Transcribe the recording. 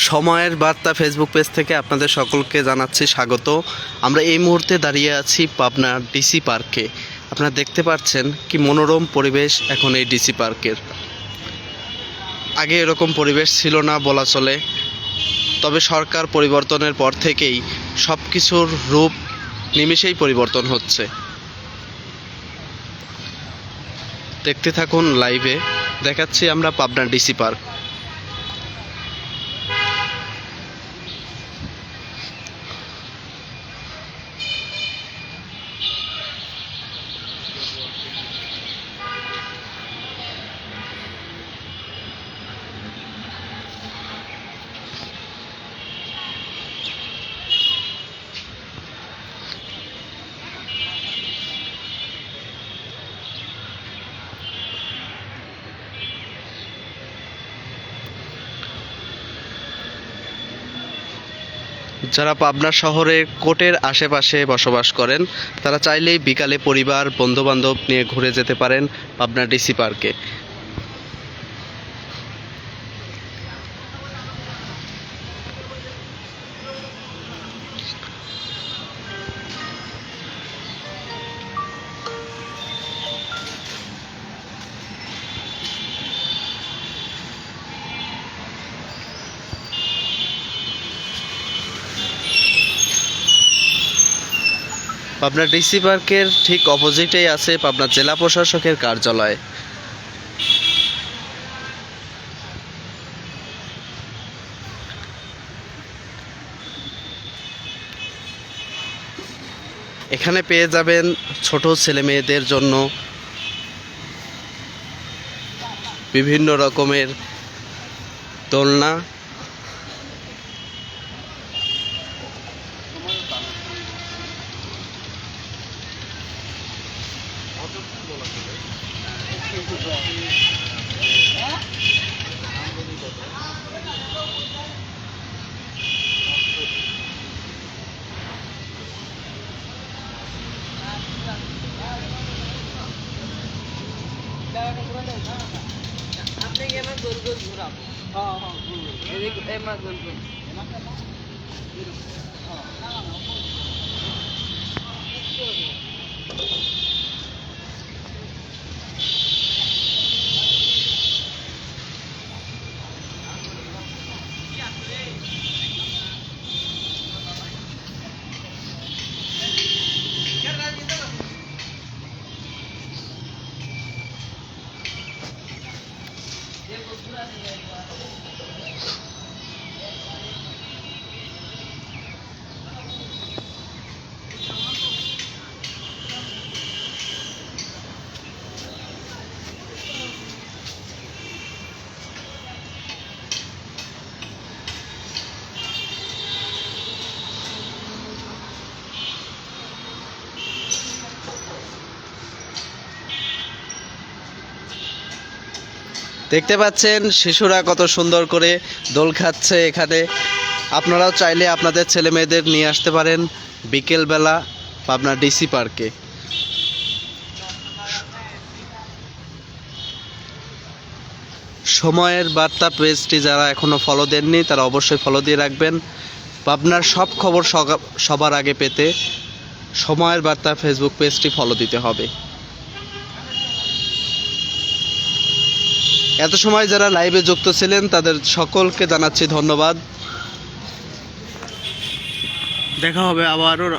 সময়ের বার্তা Facebook page থেকে আপনাদের সকলকে জানাচ্ছি স্বাগত। আমরা এই মুহূর্তে দাঁড়িয়ে আছি পাবনা ডিসি পার্কে। আপনারা দেখতে পাচ্ছেন কি মনোরম পরিবেশ এখন এই ডিসি পার্কের। আগে এরকম পরিবেশ ছিল না বলা চলে, তবে সরকার পরিবর্তনের পর থেকেই সব কিছুর রূপ নিমেষেই পরিবর্তন হচ্ছে। দেখতে থাকুন লাইভে, দেখাচ্ছি আমরা পাবনা ডিসি পার্ক। যারা পাবনা শহরের কোর্টের আশেপাশে বসবাস করেন তারা চাইলেই বিকালে পরিবার বন্ধুবান্ধব নিয়ে ঘুরে যেতে পারেন পাবনা ডিসি পার্কে। পাবনা ডিসি পার্কের ঠিক অপোজিটেই আছে পাবনা জেলা প্রশাসকের কার্যালয়। এখানে পেয়ে যাবেন ছোট ছেলে মেয়েদের জন্য বিভিন্ন রকমের দোলনা, দেখতে পাচ্ছেন শিশুরা কত সুন্দর করে দোল খাচ্ছে এখানে। আপনারাও চাইলে আপনাদের ছেলে মেয়েদের নিয়ে আসতে পারেন বিকেলবেলা পাবনা ডিসি পার্কে। সময়ের বার্তা পেজটি যারা এখনও ফলো দেননি তারা অবশ্যই ফলো দিয়ে রাখবেন। পাবনার সব খবর সবার আগে পেতে সময়ের বার্তা ফেসবুক পেজটি ফলো দিতে হবে। এত সময় যারা লাইভে যুক্ত ছিলেন তাদের সকলকে জানাচ্ছি ধন্যবাদ। দেখা হবে আবারও